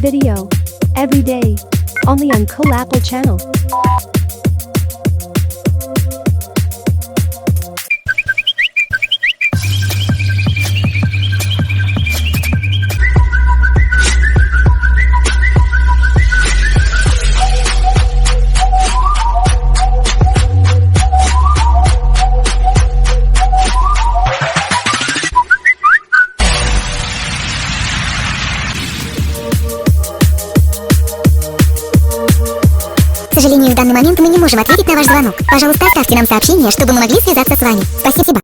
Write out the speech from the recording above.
video. Every day. Only on Coolapple channel. К сожалению, в данный момент мы не можем ответить на ваш звонок. Пожалуйста, оставьте нам сообщение, чтобы мы могли связаться с вами. Спасибо.